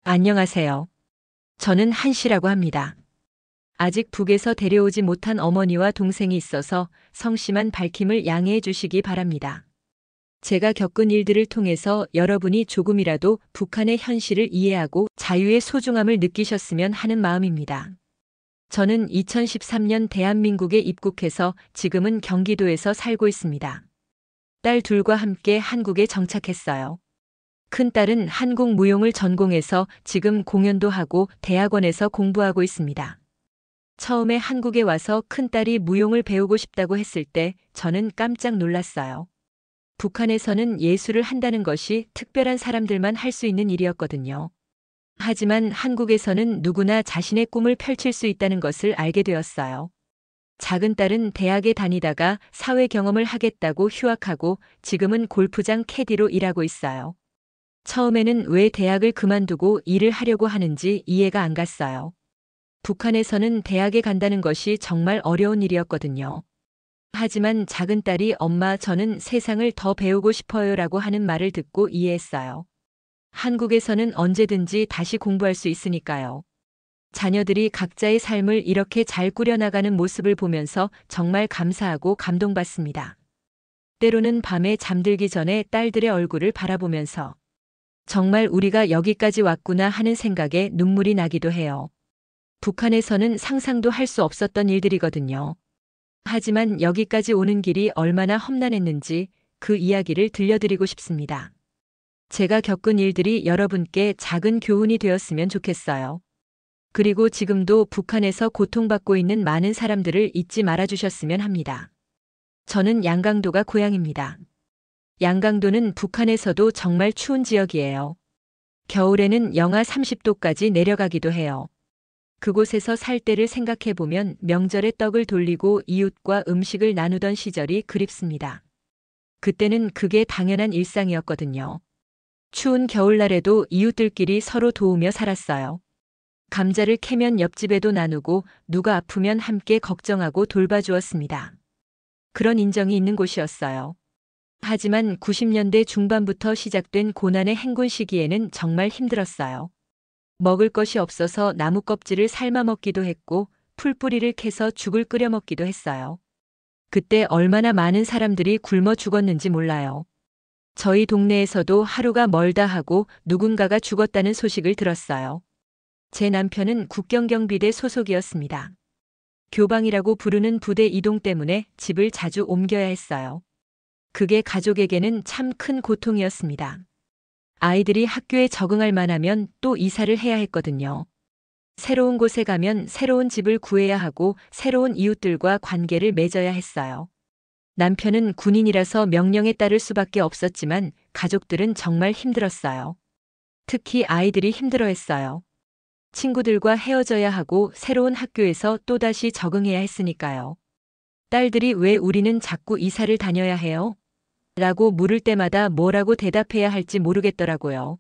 안녕하세요. 저는 한씨라고 합니다. 아직 북에서 데려오지 못한 어머니와 동생이 있어서 성심한 밝힘을 양해해 주시기 바랍니다. 제가 겪은 일들을 통해서 여러분이 조금이라도 북한의 현실을 이해하고 자유의 소중함을 느끼셨으면 하는 마음입니다. 저는 2013년 대한민국에 입국해서 지금은 경기도에서 살고 있습니다. 딸 둘과 함께 한국에 정착했어요. 큰딸은 한국 무용을 전공해서 지금 공연도 하고 대학원에서 공부하고 있습니다. 처음에 한국에 와서 큰딸이 무용을 배우고 싶다고 했을 때 저는 깜짝 놀랐어요. 북한에서는 예술을 한다는 것이 특별한 사람들만 할 수 있는 일이었거든요. 하지만 한국에서는 누구나 자신의 꿈을 펼칠 수 있다는 것을 알게 되었어요. 작은 딸은 대학에 다니다가 사회 경험을 하겠다고 휴학하고 지금은 골프장 캐디로 일하고 있어요. 처음에는 왜 대학을 그만두고 일을 하려고 하는지 이해가 안 갔어요. 북한에서는 대학에 간다는 것이 정말 어려운 일이었거든요. 하지만 작은 딸이 엄마 저는 세상을 더 배우고 싶어요라고 하는 말을 듣고 이해했어요. 한국에서는 언제든지 다시 공부할 수 있으니까요. 자녀들이 각자의 삶을 이렇게 잘 꾸려나가는 모습을 보면서 정말 감사하고 감동받습니다. 때로는 밤에 잠들기 전에 딸들의 얼굴을 바라보면서 정말 우리가 여기까지 왔구나 하는 생각에 눈물이 나기도 해요. 북한에서는 상상도 할 수 없었던 일들이거든요. 하지만 여기까지 오는 길이 얼마나 험난했는지 그 이야기를 들려드리고 싶습니다. 제가 겪은 일들이 여러분께 작은 교훈이 되었으면 좋겠어요. 그리고 지금도 북한에서 고통받고 있는 많은 사람들을 잊지 말아주셨으면 합니다. 저는 양강도가 고향입니다. 양강도는 북한에서도 정말 추운 지역이에요. 겨울에는 영하 30도까지 내려가기도 해요. 그곳에서 살 때를 생각해보면 명절에 떡을 돌리고 이웃과 음식을 나누던 시절이 그립습니다. 그때는 그게 당연한 일상이었거든요. 추운 겨울날에도 이웃들끼리 서로 도우며 살았어요. 감자를 캐면 옆집에도 나누고 누가 아프면 함께 걱정하고 돌봐주었습니다. 그런 인정이 있는 곳이었어요. 하지만 90년대 중반부터 시작된 고난의 행군 시기에는 정말 힘들었어요. 먹을 것이 없어서 나무 껍질을 삶아 먹기도 했고 풀뿌리를 캐서 죽을 끓여 먹기도 했어요. 그때 얼마나 많은 사람들이 굶어 죽었는지 몰라요. 저희 동네에서도 하루가 멀다 하고 누군가가 죽었다는 소식을 들었어요. 제 남편은 국경경비대 소속이었습니다. 교방이라고 부르는 부대 이동 때문에 집을 자주 옮겨야 했어요. 그게 가족에게는 참 큰 고통이었습니다. 아이들이 학교에 적응할 만하면 또 이사를 해야 했거든요. 새로운 곳에 가면 새로운 집을 구해야 하고 새로운 이웃들과 관계를 맺어야 했어요. 남편은 군인이라서 명령에 따를 수밖에 없었지만 가족들은 정말 힘들었어요. 특히 아이들이 힘들어했어요. 친구들과 헤어져야 하고 새로운 학교에서 또다시 적응해야 했으니까요. 딸들이 왜 우리는 자꾸 이사를 다녀야 해요? 라고 물을 때마다 뭐라고 대답해야 할지 모르겠더라고요.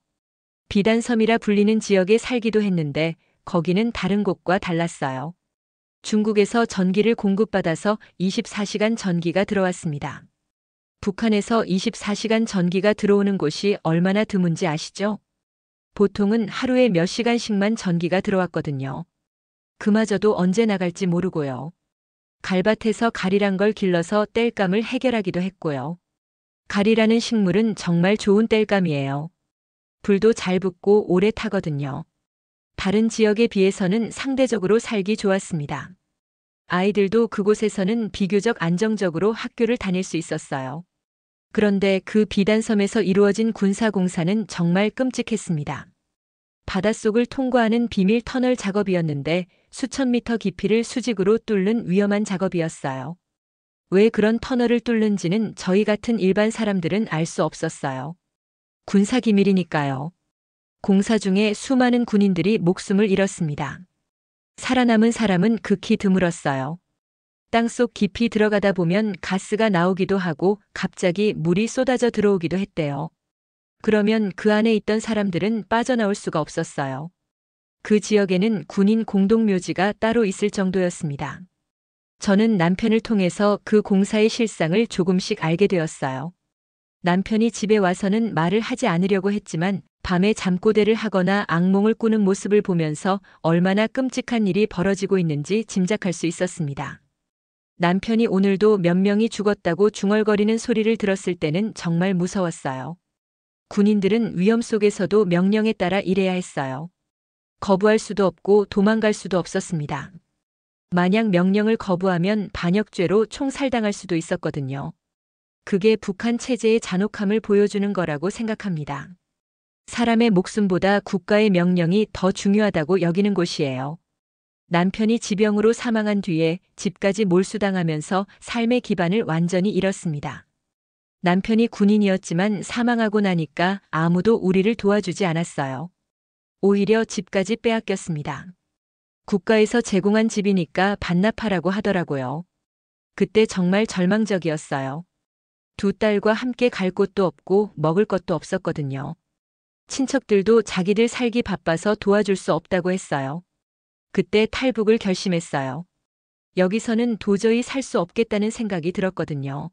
비단섬이라 불리는 지역에 살기도 했는데 거기는 다른 곳과 달랐어요. 중국에서 전기를 공급받아서 24시간 전기가 들어왔습니다. 북한에서 24시간 전기가 들어오는 곳이 얼마나 드문지 아시죠? 보통은 하루에 몇 시간씩만 전기가 들어왔거든요. 그마저도 언제 나갈지 모르고요. 갈밭에서 가리란 걸 길러서 땔감을 해결하기도 했고요. 가리라는 식물은 정말 좋은 땔감이에요. 불도 잘 붙고 오래 타거든요. 다른 지역에 비해서는 상대적으로 살기 좋았습니다. 아이들도 그곳에서는 비교적 안정적으로 학교를 다닐 수 있었어요. 그런데 그 비단섬에서 이루어진 군사공사는 정말 끔찍했습니다. 바닷속을 통과하는 비밀 터널 작업이었는데 수천 미터 깊이를 수직으로 뚫는 위험한 작업이었어요. 왜 그런 터널을 뚫는지는 저희 같은 일반 사람들은 알 수 없었어요. 군사기밀이니까요. 공사 중에 수많은 군인들이 목숨을 잃었습니다. 살아남은 사람은 극히 드물었어요. 땅속 깊이 들어가다 보면 가스가 나오기도 하고 갑자기 물이 쏟아져 들어오기도 했대요. 그러면 그 안에 있던 사람들은 빠져나올 수가 없었어요. 그 지역에는 군인 공동묘지가 따로 있을 정도였습니다. 저는 남편을 통해서 그 공사의 실상을 조금씩 알게 되었어요. 남편이 집에 와서는 말을 하지 않으려고 했지만 밤에 잠꼬대를 하거나 악몽을 꾸는 모습을 보면서 얼마나 끔찍한 일이 벌어지고 있는지 짐작할 수 있었습니다. 남편이 오늘도 몇 명이 죽었다고 중얼거리는 소리를 들었을 때는 정말 무서웠어요. 군인들은 위험 속에서도 명령에 따라 일해야 했어요. 거부할 수도 없고 도망갈 수도 없었습니다. 만약 명령을 거부하면 반역죄로 총살당할 수도 있었거든요. 그게 북한 체제의 잔혹함을 보여주는 거라고 생각합니다. 사람의 목숨보다 국가의 명령이 더 중요하다고 여기는 곳이에요. 남편이 지병으로 사망한 뒤에 집까지 몰수당하면서 삶의 기반을 완전히 잃었습니다. 남편이 군인이었지만 사망하고 나니까 아무도 우리를 도와주지 않았어요. 오히려 집까지 빼앗겼습니다. 국가에서 제공한 집이니까 반납하라고 하더라고요. 그때 정말 절망적이었어요. 두 딸과 함께 갈 곳도 없고 먹을 것도 없었거든요. 친척들도 자기들 살기 바빠서 도와줄 수 없다고 했어요. 그때 탈북을 결심했어요. 여기서는 도저히 살 수 없겠다는 생각이 들었거든요.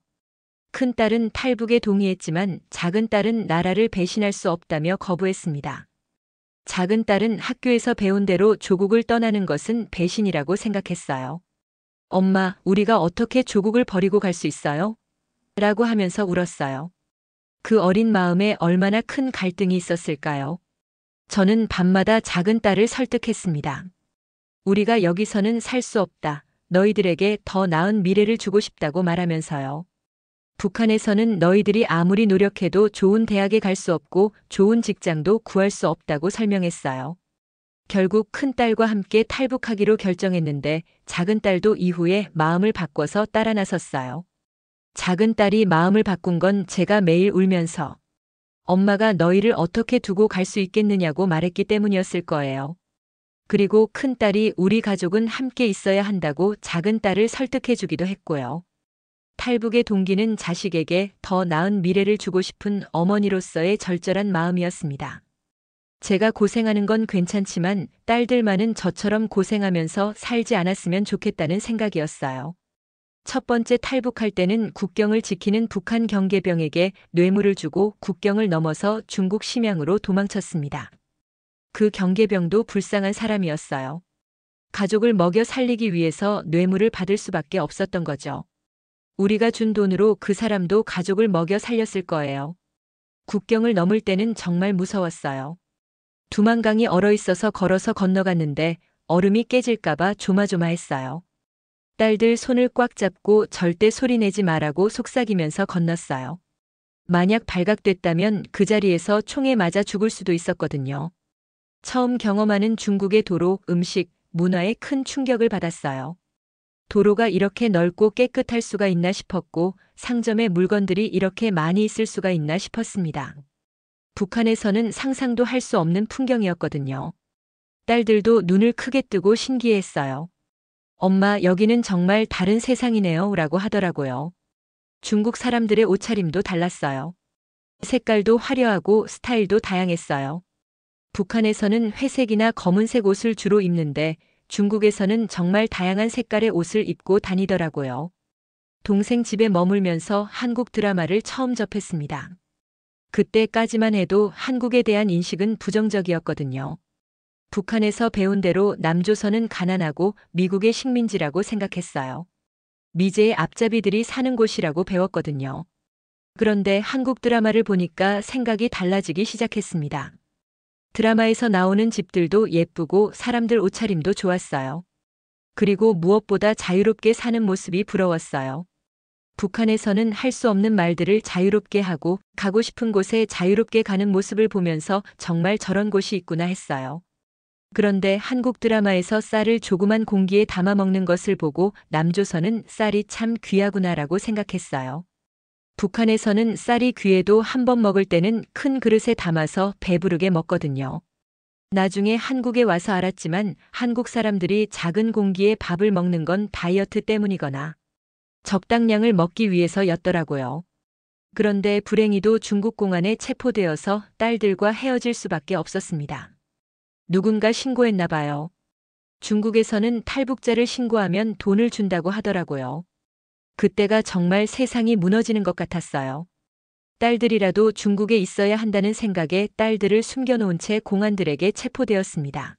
큰 딸은 탈북에 동의했지만 작은 딸은 나라를 배신할 수 없다며 거부했습니다. 작은 딸은 학교에서 배운 대로 조국을 떠나는 것은 배신이라고 생각했어요. 엄마, 우리가 어떻게 조국을 버리고 갈 수 있어요? 라고 하면서 울었어요. 그 어린 마음에 얼마나 큰 갈등이 있었을까요? 저는 밤마다 작은 딸을 설득했습니다. 우리가 여기서는 살 수 없다. 너희들에게 더 나은 미래를 주고 싶다고 말하면서요. 북한에서는 너희들이 아무리 노력해도 좋은 대학에 갈 수 없고 좋은 직장도 구할 수 없다고 설명했어요. 결국 큰딸과 함께 탈북하기로 결정했는데 작은 딸도 이후에 마음을 바꿔서 따라 나섰어요. 작은 딸이 마음을 바꾼 건 제가 매일 울면서 엄마가 너희를 어떻게 두고 갈 수 있겠느냐고 말했기 때문이었을 거예요. 그리고 큰딸이 우리 가족은 함께 있어야 한다고 작은 딸을 설득해 주기도 했고요. 탈북의 동기는 자식에게 더 나은 미래를 주고 싶은 어머니로서의 절절한 마음이었습니다. 제가 고생하는 건 괜찮지만 딸들만은 저처럼 고생하면서 살지 않았으면 좋겠다는 생각이었어요. 첫 번째 탈북할 때는 국경을 지키는 북한 경계병에게 뇌물을 주고 국경을 넘어서 중국 심양으로 도망쳤습니다. 그 경계병도 불쌍한 사람이었어요. 가족을 먹여 살리기 위해서 뇌물을 받을 수밖에 없었던 거죠. 우리가 준 돈으로 그 사람도 가족을 먹여 살렸을 거예요. 국경을 넘을 때는 정말 무서웠어요. 두만강이 얼어있어서 걸어서 건너갔는데 얼음이 깨질까봐 조마조마했어요. 딸들 손을 꽉 잡고 절대 소리내지 말라고 속삭이면서 건넜어요. 만약 발각됐다면 그 자리에서 총에 맞아 죽을 수도 있었거든요. 처음 경험하는 중국의 도로, 음식, 문화에 큰 충격을 받았어요. 도로가 이렇게 넓고 깨끗할 수가 있나 싶었고 상점에 물건들이 이렇게 많이 있을 수가 있나 싶었습니다. 북한에서는 상상도 할 수 없는 풍경이었거든요. 딸들도 눈을 크게 뜨고 신기해했어요. 엄마, 여기는 정말 다른 세상이네요 라고 하더라고요. 중국 사람들의 옷차림도 달랐어요. 색깔도 화려하고 스타일도 다양했어요. 북한에서는 회색이나 검은색 옷을 주로 입는데 중국에서는 정말 다양한 색깔의 옷을 입고 다니더라고요. 동생 집에 머물면서 한국 드라마를 처음 접했습니다. 그때까지만 해도 한국에 대한 인식은 부정적이었거든요. 북한에서 배운 대로 남조선은 가난하고 미국의 식민지라고 생각했어요. 미제의 앞잡이들이 사는 곳이라고 배웠거든요. 그런데 한국 드라마를 보니까 생각이 달라지기 시작했습니다. 드라마에서 나오는 집들도 예쁘고 사람들 옷차림도 좋았어요. 그리고 무엇보다 자유롭게 사는 모습이 부러웠어요. 북한에서는 할 수 없는 말들을 자유롭게 하고 가고 싶은 곳에 자유롭게 가는 모습을 보면서 정말 저런 곳이 있구나 했어요. 그런데 한국 드라마에서 쌀을 조그만 공기에 담아 먹는 것을 보고 남조선은 쌀이 참 귀하구나라고 생각했어요. 북한에서는 쌀이 귀해도 한 번 먹을 때는 큰 그릇에 담아서 배부르게 먹거든요. 나중에 한국에 와서 알았지만 한국 사람들이 작은 공기에 밥을 먹는 건 다이어트 때문이거나 적당량을 먹기 위해서였더라고요. 그런데 불행히도 중국 공안에 체포되어서 딸들과 헤어질 수밖에 없었습니다. 누군가 신고했나 봐요. 중국에서는 탈북자를 신고하면 돈을 준다고 하더라고요. 그때가 정말 세상이 무너지는 것 같았어요. 딸들이라도 중국에 있어야 한다는 생각에 딸들을 숨겨놓은 채 공안들에게 체포되었습니다.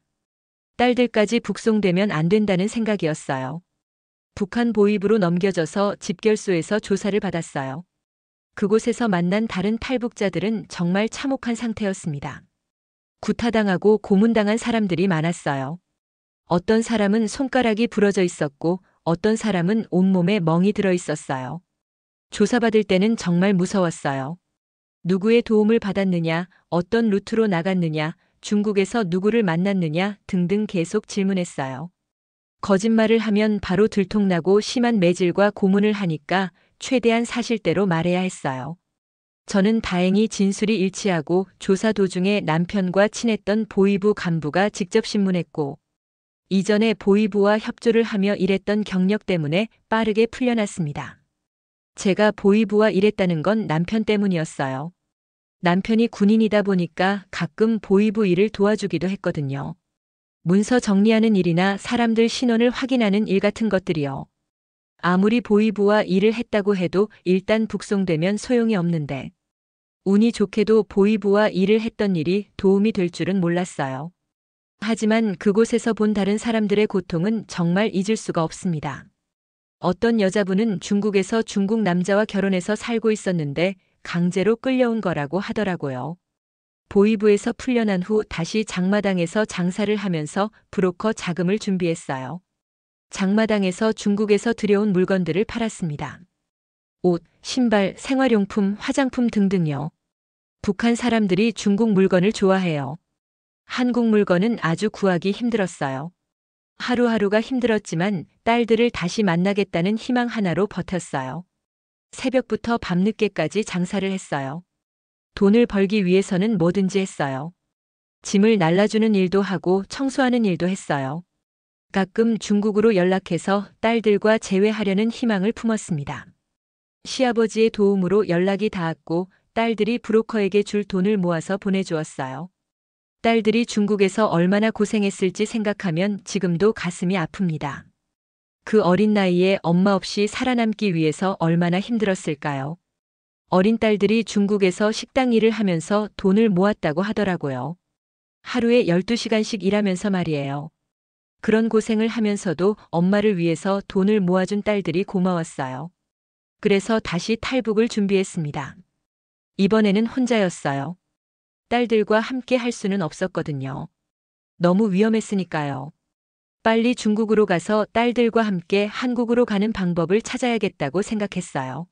딸들까지 북송되면 안 된다는 생각이었어요. 북한 보위부로 넘겨져서 집결소에서 조사를 받았어요. 그곳에서 만난 다른 탈북자들은 정말 참혹한 상태였습니다. 구타당하고 고문당한 사람들이 많았어요. 어떤 사람은 손가락이 부러져 있었고 어떤 사람은 온몸에 멍이 들어 있었어요. 조사받을 때는 정말 무서웠어요. 누구의 도움을 받았느냐, 어떤 루트로 나갔느냐, 중국에서 누구를 만났느냐 등등 계속 질문했어요. 거짓말을 하면 바로 들통나고 심한 매질과 고문을 하니까 최대한 사실대로 말해야 했어요. 저는 다행히 진술이 일치하고 조사 도중에 남편과 친했던 보위부 간부가 직접 신문했고 이전에 보위부와 협조를 하며 일했던 경력 때문에 빠르게 풀려났습니다. 제가 보위부와 일했다는 건 남편 때문이었어요. 남편이 군인이다 보니까 가끔 보위부 일을 도와주기도 했거든요. 문서 정리하는 일이나 사람들 신원을 확인하는 일 같은 것들이요. 아무리 보위부와 일을 했다고 해도 일단 북송되면 소용이 없는데 운이 좋게도 보위부와 일을 했던 일이 도움이 될 줄은 몰랐어요. 하지만 그곳에서 본 다른 사람들의 고통은 정말 잊을 수가 없습니다. 어떤 여자분은 중국에서 중국 남자와 결혼해서 살고 있었는데 강제로 끌려온 거라고 하더라고요. 보위부에서 풀려난 후 다시 장마당에서 장사를 하면서 브로커 자금을 준비했어요. 장마당에서 중국에서 들여온 물건들을 팔았습니다. 옷, 신발, 생활용품, 화장품 등등요. 북한 사람들이 중국 물건을 좋아해요. 한국 물건은 아주 구하기 힘들었어요. 하루하루가 힘들었지만 딸들을 다시 만나겠다는 희망 하나로 버텼어요. 새벽부터 밤늦게까지 장사를 했어요. 돈을 벌기 위해서는 뭐든지 했어요. 짐을 날라주는 일도 하고 청소하는 일도 했어요. 가끔 중국으로 연락해서 딸들과 재회하려는 희망을 품었습니다. 시아버지의 도움으로 연락이 닿았고 딸들이 브로커에게 줄 돈을 모아서 보내주었어요. 딸들이 중국에서 얼마나 고생했을지 생각하면 지금도 가슴이 아픕니다. 그 어린 나이에 엄마 없이 살아남기 위해서 얼마나 힘들었을까요? 어린 딸들이 중국에서 식당 일을 하면서 돈을 모았다고 하더라고요. 하루에 12시간씩 일하면서 말이에요. 그런 고생을 하면서도 엄마를 위해서 돈을 모아준 딸들이 고마웠어요. 그래서 다시 탈북을 준비했습니다. 이번에는 혼자였어요. 딸들과 함께 할 수는 없었거든요. 너무 위험했으니까요. 빨리 중국으로 가서 딸들과 함께 한국으로 가는 방법을 찾아야겠다고 생각했어요.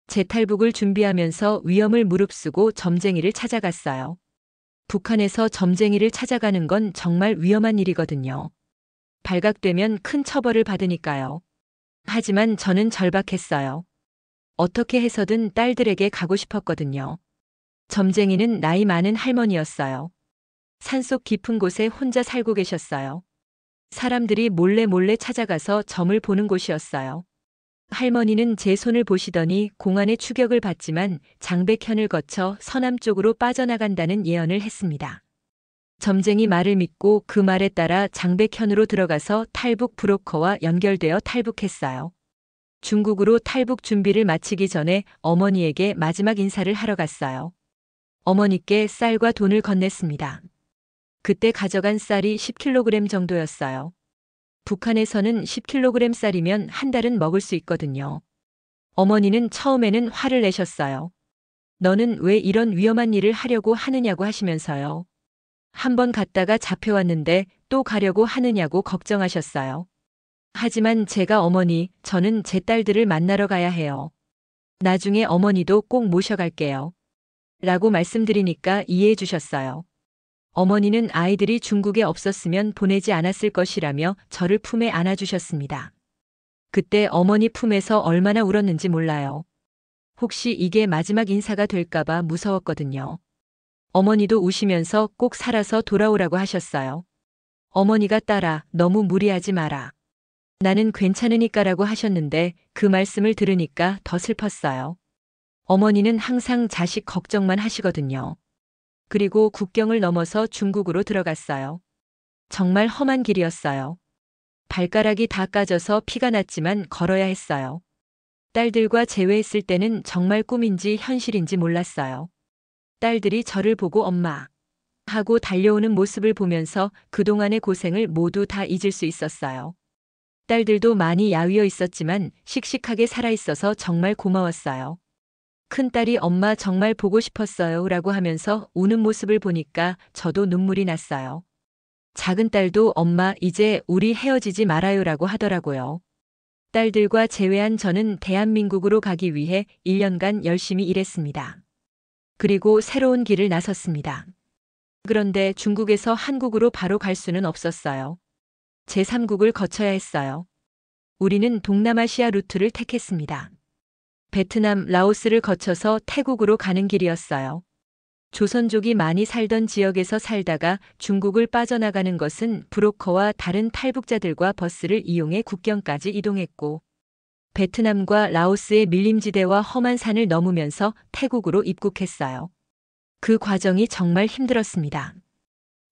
재탈북을 준비하면서 위험을 무릅쓰고 점쟁이를 찾아갔어요. 북한에서 점쟁이를 찾아가는 건 정말 위험한 일이거든요. 발각되면 큰 처벌을 받으니까요. 하지만 저는 절박했어요. 어떻게 해서든 딸들에게 가고 싶었거든요. 점쟁이는 나이 많은 할머니였어요. 산속 깊은 곳에 혼자 살고 계셨어요. 사람들이 몰래 찾아가서 점을 보는 곳이었어요. 할머니는 제 손을 보시더니 공안의 추격을 받지만 장백현을 거쳐 서남 쪽으로 빠져나간다는 예언을 했습니다. 점쟁이 말을 믿고 그 말에 따라 장백현으로 들어가서 탈북 브로커와 연결되어 탈북했어요. 중국으로 탈북 준비를 마치기 전에 어머니에게 마지막 인사를 하러 갔어요. 어머니께 쌀과 돈을 건넸습니다. 그때 가져간 쌀이 10kg 정도였어요. 북한에서는 10kg 쌀이면 한 달은 먹을 수 있거든요. 어머니는 처음에는 화를 내셨어요. 너는 왜 이런 위험한 일을 하려고 하느냐고 하시면서요. 한 번 갔다가 잡혀왔는데 또 가려고 하느냐고 걱정하셨어요. 하지만 제가 어머니, 저는 제 딸들을 만나러 가야 해요. 나중에 어머니도 꼭 모셔갈게요. 라고 말씀드리니까 이해해 주셨어요. 어머니는 아이들이 중국에 없었으면 보내지 않았을 것이라며 저를 품에 안아주셨습니다. 그때 어머니 품에서 얼마나 울었는지 몰라요. 혹시 이게 마지막 인사가 될까봐 무서웠거든요. 어머니도 우시면서 꼭 살아서 돌아오라고 하셨어요. 어머니가 딸아, 너무 무리하지 마라. 나는 괜찮으니까라고 하셨는데 그 말씀을 들으니까 더 슬펐어요. 어머니는 항상 자식 걱정만 하시거든요. 그리고 국경을 넘어서 중국으로 들어갔어요. 정말 험한 길이었어요. 발가락이 다 까져서 피가 났지만 걸어야 했어요. 딸들과 재회했을 때는 정말 꿈인지 현실인지 몰랐어요. 딸들이 저를 보고 엄마 하고 달려오는 모습을 보면서 그동안의 고생을 모두 다 잊을 수 있었어요. 딸들도 많이 야위어 있었지만 씩씩하게 살아있어서 정말 고마웠어요. 큰딸이 엄마 정말 보고 싶었어요 라고 하면서 우는 모습을 보니까 저도 눈물이 났어요. 작은 딸도 엄마 이제 우리 헤어지지 말아요 라고 하더라고요. 딸들과 재회한 저는 대한민국으로 가기 위해 1년간 열심히 일했습니다. 그리고 새로운 길을 나섰습니다. 그런데 중국에서 한국으로 바로 갈 수는 없었어요. 제3국을 거쳐야 했어요. 우리는 동남아시아 루트를 택했습니다. 베트남, 라오스를 거쳐서 태국으로 가는 길이었어요. 조선족이 많이 살던 지역에서 살다가 중국을 빠져나가는 것은 브로커와 다른 탈북자들과 버스를 이용해 국경까지 이동했고, 베트남과 라오스의 밀림지대와 험한 산을 넘으면서 태국으로 입국했어요. 그 과정이 정말 힘들었습니다.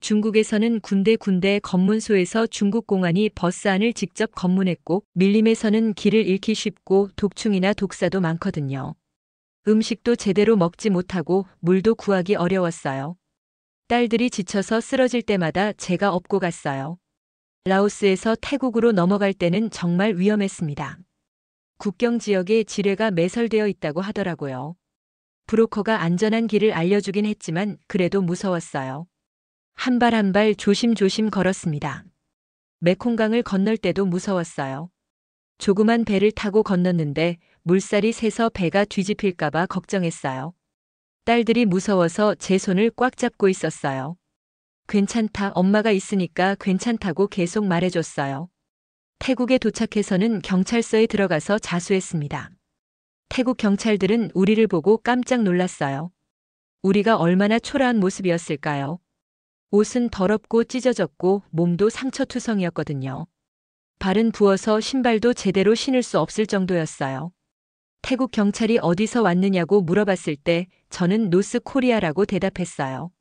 중국에서는 군데 검문소에서 중국 공안이 버스 안을 직접 검문했고, 밀림에서는 길을 잃기 쉽고 독충이나 독사도 많거든요. 음식도 제대로 먹지 못하고 물도 구하기 어려웠어요. 딸들이 지쳐서 쓰러질 때마다 제가 업고 갔어요. 라오스에서 태국으로 넘어갈 때는 정말 위험했습니다. 국경 지역에 지뢰가 매설되어 있다고 하더라고요. 브로커가 안전한 길을 알려주긴 했지만 그래도 무서웠어요. 한 발 한 발 조심조심 걸었습니다. 메콩강을 건널 때도 무서웠어요. 조그만 배를 타고 건넜는데 물살이 세서 배가 뒤집힐까봐 걱정했어요. 딸들이 무서워서 제 손을 꽉 잡고 있었어요. 괜찮다, 엄마가 있으니까 괜찮다고 계속 말해줬어요. 태국에 도착해서는 경찰서에 들어가서 자수했습니다. 태국 경찰들은 우리를 보고 깜짝 놀랐어요. 우리가 얼마나 초라한 모습이었을까요? 옷은 더럽고 찢어졌고 몸도 상처투성이었거든요. 발은 부어서 신발도 제대로 신을 수 없을 정도였어요. 태국 경찰이 어디서 왔느냐고 물어봤을 때 저는 노스 코리아라고 대답했어요.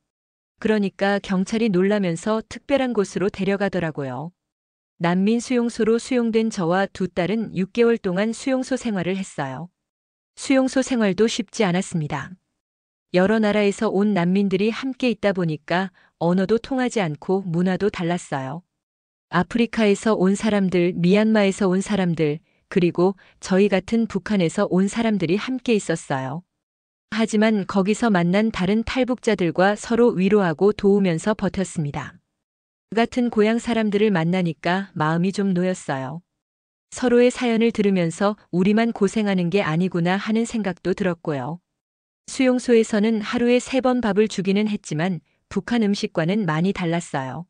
그러니까 경찰이 놀라면서 특별한 곳으로 데려가더라고요. 난민 수용소로 수용된 저와 두 딸은 6개월 동안 수용소 생활을 했어요. 수용소 생활도 쉽지 않았습니다. 여러 나라에서 온 난민들이 함께 있다 보니까 언어도 통하지 않고 문화도 달랐어요. 아프리카에서 온 사람들, 미얀마에서 온 사람들, 그리고 저희 같은 북한에서 온 사람들이 함께 있었어요. 하지만 거기서 만난 다른 탈북자들과 서로 위로하고 도우면서 버텼습니다. 같은 고향 사람들을 만나니까 마음이 좀 놓였어요. 서로의 사연을 들으면서 우리만 고생하는 게 아니구나 하는 생각도 들었고요. 수용소에서는 하루에 3번 밥을 주기는 했지만 북한 음식과는 많이 달랐어요.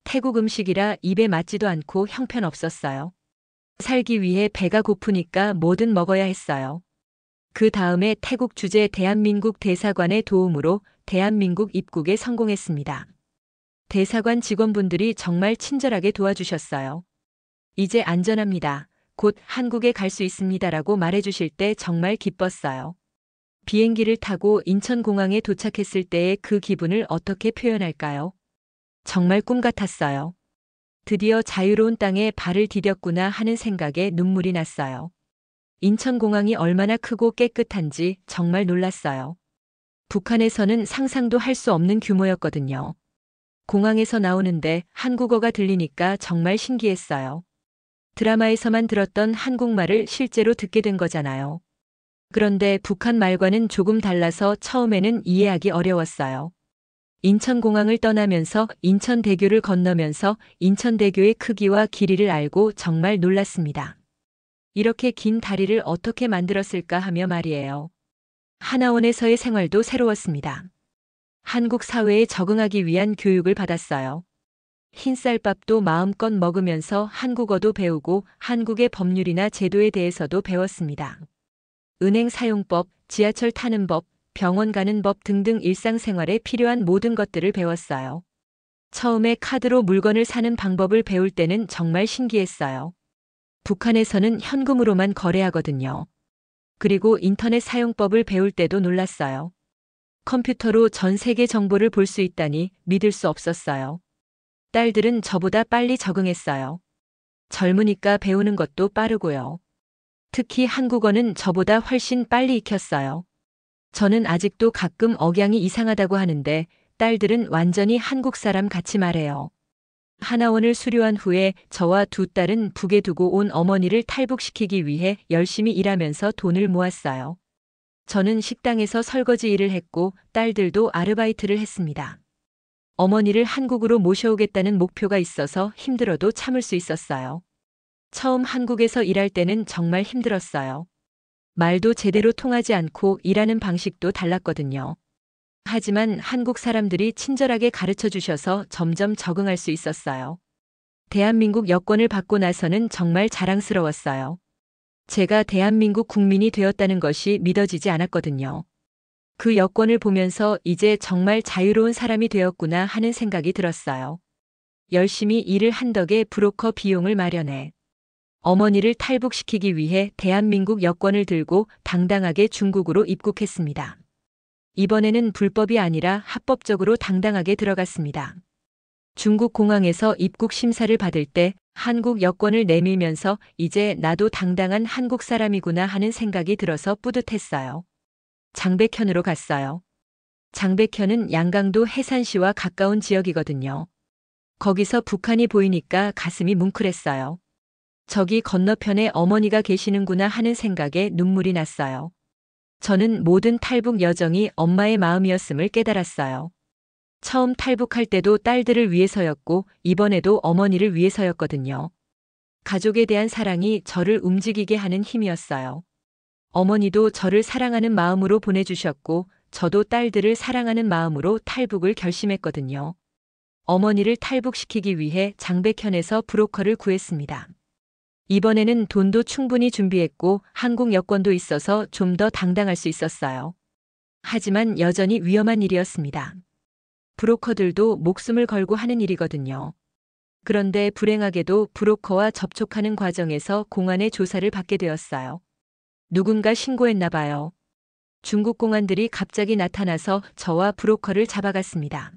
태국 음식이라 입에 맞지도 않고 형편없었어요. 살기 위해 배가 고프니까 뭐든 먹어야 했어요. 그 다음에 태국 주재 대한민국 대사관의 도움으로 대한민국 입국에 성공했습니다. 대사관 직원분들이 정말 친절하게 도와주셨어요. 이제 안전합니다. 곧 한국에 갈 수 있습니다라고 말해주실 때 정말 기뻤어요. 비행기를 타고 인천공항에 도착했을 때의 그 기분을 어떻게 표현할까요? 정말 꿈 같았어요. 드디어 자유로운 땅에 발을 디뎠구나 하는 생각에 눈물이 났어요. 인천공항이 얼마나 크고 깨끗한지 정말 놀랐어요. 북한에서는 상상도 할 수 없는 규모였거든요. 공항에서 나오는데 한국어가 들리니까 정말 신기했어요. 드라마에서만 들었던 한국말을 실제로 듣게 된 거잖아요. 그런데 북한 말과는 조금 달라서 처음에는 이해하기 어려웠어요. 인천공항을 떠나면서 인천대교를 건너면서 인천대교의 크기와 길이를 알고 정말 놀랐습니다. 이렇게 긴 다리를 어떻게 만들었을까 하며 말이에요. 하나원에서의 생활도 새로웠습니다. 한국 사회에 적응하기 위한 교육을 받았어요. 흰쌀밥도 마음껏 먹으면서 한국어도 배우고 한국의 법률이나 제도에 대해서도 배웠습니다. 은행 사용법, 지하철 타는 법, 병원 가는 법 등등 일상생활에 필요한 모든 것들을 배웠어요. 처음에 카드로 물건을 사는 방법을 배울 때는 정말 신기했어요. 북한에서는 현금으로만 거래하거든요. 그리고 인터넷 사용법을 배울 때도 놀랐어요. 컴퓨터로 전 세계 정보를 볼 수 있다니 믿을 수 없었어요. 딸들은 저보다 빨리 적응했어요. 젊으니까 배우는 것도 빠르고요. 특히 한국어는 저보다 훨씬 빨리 익혔어요. 저는 아직도 가끔 억양이 이상하다고 하는데 딸들은 완전히 한국 사람 같이 말해요. 하나원을 수료한 후에 저와 두 딸은 북에 두고 온 어머니를 탈북시키기 위해 열심히 일하면서 돈을 모았어요. 저는 식당에서 설거지 일을 했고 딸들도 아르바이트를 했습니다. 어머니를 한국으로 모셔오겠다는 목표가 있어서 힘들어도 참을 수 있었어요. 처음 한국에서 일할 때는 정말 힘들었어요. 말도 제대로 통하지 않고 일하는 방식도 달랐거든요. 하지만 한국 사람들이 친절하게 가르쳐 주셔서 점점 적응할 수 있었어요. 대한민국 여권을 받고 나서는 정말 자랑스러웠어요. 제가 대한민국 국민이 되었다는 것이 믿어지지 않았거든요. 그 여권을 보면서 이제 정말 자유로운 사람이 되었구나 하는 생각이 들었어요. 열심히 일을 한 덕에 브로커 비용을 마련해 어머니를 탈북시키기 위해 대한민국 여권을 들고 당당하게 중국으로 입국했습니다. 이번에는 불법이 아니라 합법적으로 당당하게 들어갔습니다. 중국 공항에서 입국 심사를 받을 때 한국 여권을 내밀면서 이제 나도 당당한 한국 사람이구나 하는 생각이 들어서 뿌듯했어요. 장백현으로 갔어요. 장백현은 양강도 해산시와 가까운 지역이거든요. 거기서 북한이 보이니까 가슴이 뭉클했어요. 저기 건너편에 어머니가 계시는구나 하는 생각에 눈물이 났어요. 저는 모든 탈북 여정이 엄마의 마음이었음을 깨달았어요. 처음 탈북할 때도 딸들을 위해서였고 이번에도 어머니를 위해서였거든요. 가족에 대한 사랑이 저를 움직이게 하는 힘이었어요. 어머니도 저를 사랑하는 마음으로 보내주셨고 저도 딸들을 사랑하는 마음으로 탈북을 결심했거든요. 어머니를 탈북시키기 위해 장백현에서 브로커를 구했습니다. 이번에는 돈도 충분히 준비했고 한국 여권도 있어서 좀 더 당당할 수 있었어요. 하지만 여전히 위험한 일이었습니다. 브로커들도 목숨을 걸고 하는 일이거든요. 그런데 불행하게도 브로커와 접촉하는 과정에서 공안의 조사를 받게 되었어요. 누군가 신고했나 봐요. 중국 공안들이 갑자기 나타나서 저와 브로커를 잡아갔습니다.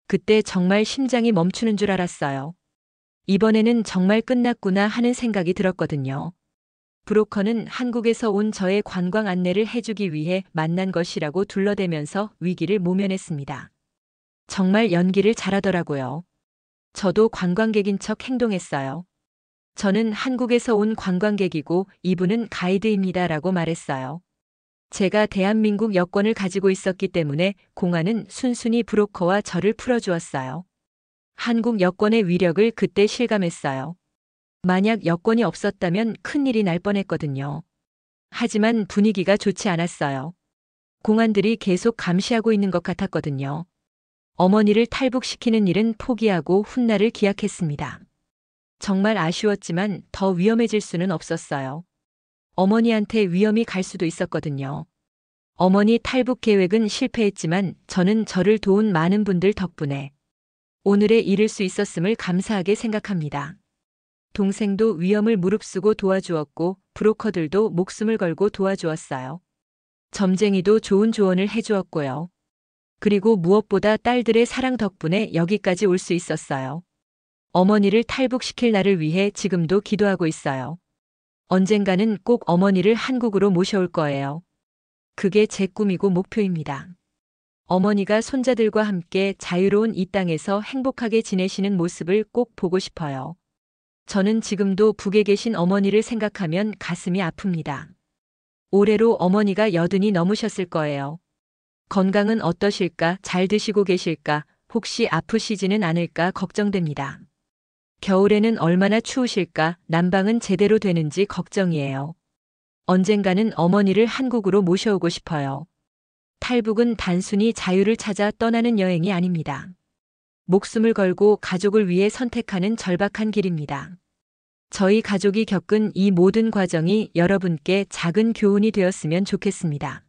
그때 정말 심장이 멈추는 줄 알았어요. 이번에는 정말 끝났구나 하는 생각이 들었거든요. 브로커는 한국에서 온 저의 관광 안내를 해주기 위해 만난 것이라고 둘러대면서 위기를 모면했습니다. 정말 연기를 잘하더라고요. 저도 관광객인 척 행동했어요. 저는 한국에서 온 관광객이고 이분은 가이드입니다라고 말했어요. 제가 대한민국 여권을 가지고 있었기 때문에 공안은 순순히 브로커와 저를 풀어주었어요. 한국 여권의 위력을 그때 실감했어요. 만약 여권이 없었다면 큰일이 날 뻔했거든요. 하지만 분위기가 좋지 않았어요. 공안들이 계속 감시하고 있는 것 같았거든요. 어머니를 탈북시키는 일은 포기하고 훗날을 기약했습니다. 정말 아쉬웠지만 더 위험해질 수는 없었어요. 어머니한테 위험이 갈 수도 있었거든요. 어머니 탈북 계획은 실패했지만 저는 저를 도운 많은 분들 덕분에 오늘에 이를 수 있었음을 감사하게 생각합니다. 동생도 위험을 무릅쓰고 도와주었고 브로커들도 목숨을 걸고 도와주었어요. 점쟁이도 좋은 조언을 해주었고요. 그리고 무엇보다 딸들의 사랑 덕분에 여기까지 올 수 있었어요. 어머니를 탈북시킬 날을 위해 지금도 기도하고 있어요. 언젠가는 꼭 어머니를 한국으로 모셔올 거예요. 그게 제 꿈이고 목표입니다. 어머니가 손자들과 함께 자유로운 이 땅에서 행복하게 지내시는 모습을 꼭 보고 싶어요. 저는 지금도 북에 계신 어머니를 생각하면 가슴이 아픕니다. 올해로 어머니가 80이 넘으셨을 거예요. 건강은 어떠실까? 잘 드시고 계실까? 혹시 아프시지는 않을까 걱정됩니다. 겨울에는 얼마나 추우실까? 난방은 제대로 되는지 걱정이에요. 언젠가는 어머니를 한국으로 모셔오고 싶어요. 탈북은 단순히 자유를 찾아 떠나는 여행이 아닙니다. 목숨을 걸고 가족을 위해 선택하는 절박한 길입니다. 저희 가족이 겪은 이 모든 과정이 여러분께 작은 교훈이 되었으면 좋겠습니다.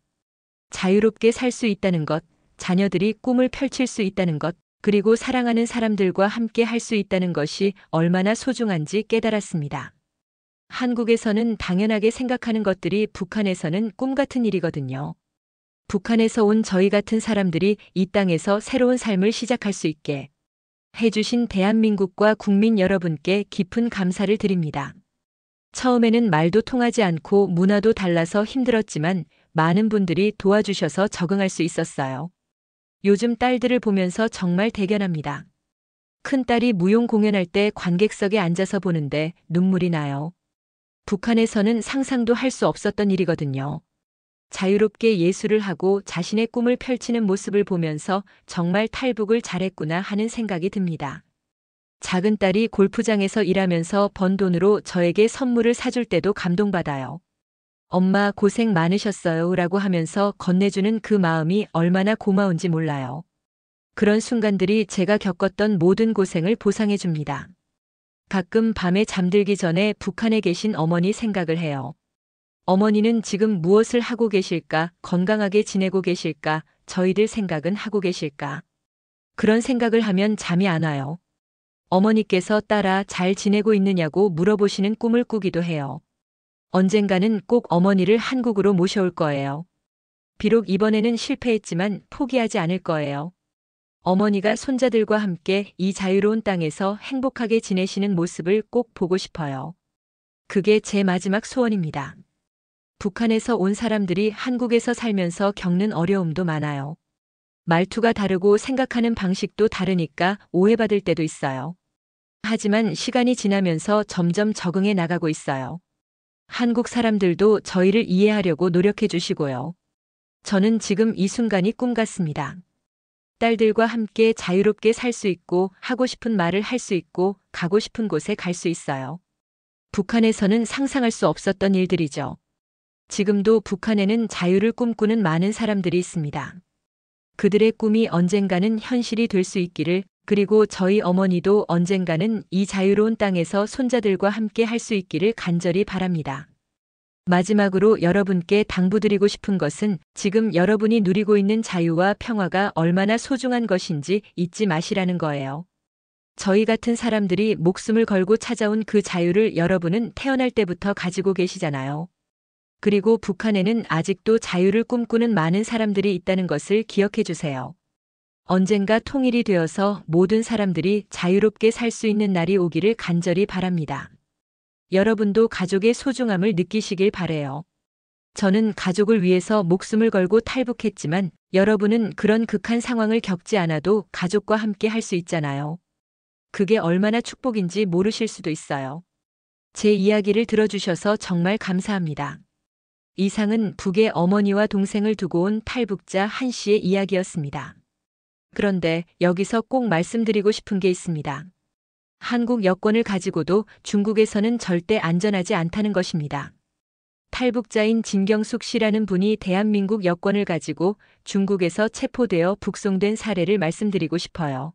자유롭게 살 수 있다는 것, 자녀들이 꿈을 펼칠 수 있다는 것, 그리고 사랑하는 사람들과 함께 할 수 있다는 것이 얼마나 소중한지 깨달았습니다. 한국에서는 당연하게 생각하는 것들이 북한에서는 꿈 같은 일이거든요. 북한에서 온 저희 같은 사람들이 이 땅에서 새로운 삶을 시작할 수 있게 해주신 대한민국과 국민 여러분께 깊은 감사를 드립니다. 처음에는 말도 통하지 않고 문화도 달라서 힘들었지만 많은 분들이 도와주셔서 적응할 수 있었어요. 요즘 딸들을 보면서 정말 대견합니다. 큰딸이 무용 공연할 때 관객석에 앉아서 보는데 눈물이 나요. 북한에서는 상상도 할 수 없었던 일이거든요. 자유롭게 예술을 하고 자신의 꿈을 펼치는 모습을 보면서 정말 탈북을 잘했구나 하는 생각이 듭니다. 작은 딸이 골프장에서 일하면서 번 돈으로 저에게 선물을 사줄 때도 감동받아요. 엄마 고생 많으셨어요 라고 하면서 건네주는 그 마음이 얼마나 고마운지 몰라요. 그런 순간들이 제가 겪었던 모든 고생을 보상해 줍니다. 가끔 밤에 잠들기 전에 북한에 계신 어머니 생각을 해요. 어머니는 지금 무엇을 하고 계실까, 건강하게 지내고 계실까, 저희들 생각은 하고 계실까. 그런 생각을 하면 잠이 안 와요. 어머니께서 딸아 잘 지내고 있느냐고 물어보시는 꿈을 꾸기도 해요. 언젠가는 꼭 어머니를 한국으로 모셔올 거예요. 비록 이번에는 실패했지만 포기하지 않을 거예요. 어머니가 손자들과 함께 이 자유로운 땅에서 행복하게 지내시는 모습을 꼭 보고 싶어요. 그게 제 마지막 소원입니다. 북한에서 온 사람들이 한국에서 살면서 겪는 어려움도 많아요. 말투가 다르고 생각하는 방식도 다르니까 오해받을 때도 있어요. 하지만 시간이 지나면서 점점 적응해 나가고 있어요. 한국 사람들도 저희를 이해하려고 노력해 주시고요. 저는 지금 이 순간이 꿈 같습니다. 딸들과 함께 자유롭게 살 수 있고 하고 싶은 말을 할 수 있고 가고 싶은 곳에 갈 수 있어요. 북한에서는 상상할 수 없었던 일들이죠. 지금도 북한에는 자유를 꿈꾸는 많은 사람들이 있습니다. 그들의 꿈이 언젠가는 현실이 될 수 있기를, 그리고 저희 어머니도 언젠가는 이 자유로운 땅에서 손자들과 함께 할 수 있기를 간절히 바랍니다. 마지막으로 여러분께 당부드리고 싶은 것은 지금 여러분이 누리고 있는 자유와 평화가 얼마나 소중한 것인지 잊지 마시라는 거예요. 저희 같은 사람들이 목숨을 걸고 찾아온 그 자유를 여러분은 태어날 때부터 가지고 계시잖아요. 그리고 북한에는 아직도 자유를 꿈꾸는 많은 사람들이 있다는 것을 기억해 주세요. 언젠가 통일이 되어서 모든 사람들이 자유롭게 살 수 있는 날이 오기를 간절히 바랍니다. 여러분도 가족의 소중함을 느끼시길 바래요. 저는 가족을 위해서 목숨을 걸고 탈북했지만 여러분은 그런 극한 상황을 겪지 않아도 가족과 함께 할 수 있잖아요. 그게 얼마나 축복인지 모르실 수도 있어요. 제 이야기를 들어주셔서 정말 감사합니다. 이상은 북의 어머니와 동생을 두고 온 탈북자 한 씨의 이야기였습니다. 그런데 여기서 꼭 말씀드리고 싶은 게 있습니다. 한국 여권을 가지고도 중국에서는 절대 안전하지 않다는 것입니다. 탈북자인 진경숙 씨라는 분이 대한민국 여권을 가지고 중국에서 체포되어 북송된 사례를 말씀드리고 싶어요.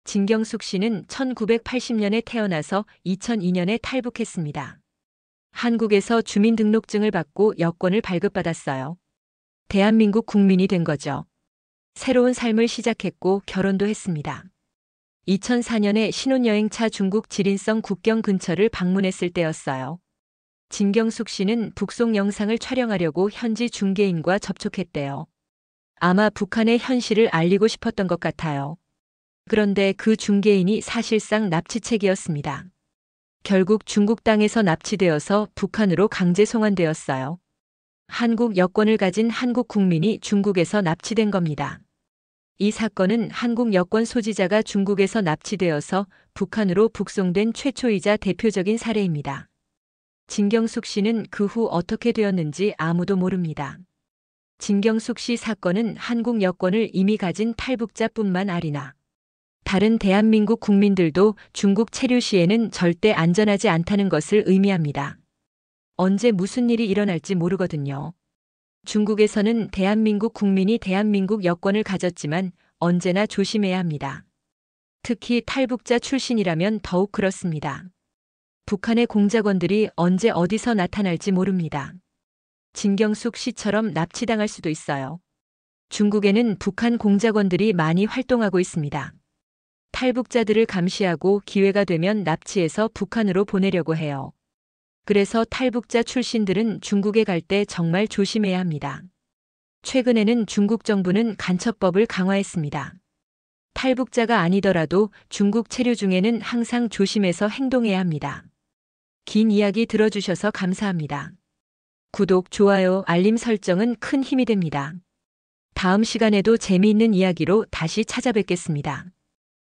진경숙 씨는 1980년에 태어나서 2002년에 탈북했습니다. 한국에서 주민등록증을 받고 여권을 발급받았어요. 대한민국 국민이 된 거죠. 새로운 삶을 시작했고 결혼도 했습니다. 2004년에 신혼여행차 중국 지린성 국경 근처를 방문했을 때였어요. 진경숙 씨는 북송 영상을 촬영하려고 현지 중개인과 접촉했대요. 아마 북한의 현실을 알리고 싶었던 것 같아요. 그런데 그 중개인이 사실상 납치책이었습니다. 결국 중국 땅에서 납치되어서 북한으로 강제 송환되었어요. 한국 여권을 가진 한국 국민이 중국에서 납치된 겁니다. 이 사건은 한국 여권 소지자가 중국에서 납치되어서 북한으로 북송된 최초이자 대표적인 사례입니다. 진경숙 씨는 그 후 어떻게 되었는지 아무도 모릅니다. 진경숙 씨 사건은 한국 여권을 이미 가진 탈북자뿐만 아니라 다른 대한민국 국민들도 중국 체류 시에는 절대 안전하지 않다는 것을 의미합니다. 언제 무슨 일이 일어날지 모르거든요. 중국에서는 대한민국 국민이 대한민국 여권을 가졌지만 언제나 조심해야 합니다. 특히 탈북자 출신이라면 더욱 그렇습니다. 북한의 공작원들이 언제 어디서 나타날지 모릅니다. 진경숙 씨처럼 납치당할 수도 있어요. 중국에는 북한 공작원들이 많이 활동하고 있습니다. 탈북자들을 감시하고 기회가 되면 납치해서 북한으로 보내려고 해요. 그래서 탈북자 출신들은 중국에 갈 때 정말 조심해야 합니다. 최근에는 중국 정부는 간첩법을 강화했습니다. 탈북자가 아니더라도 중국 체류 중에는 항상 조심해서 행동해야 합니다. 긴 이야기 들어주셔서 감사합니다. 구독, 좋아요, 알림 설정은 큰 힘이 됩니다. 다음 시간에도 재미있는 이야기로 다시 찾아뵙겠습니다.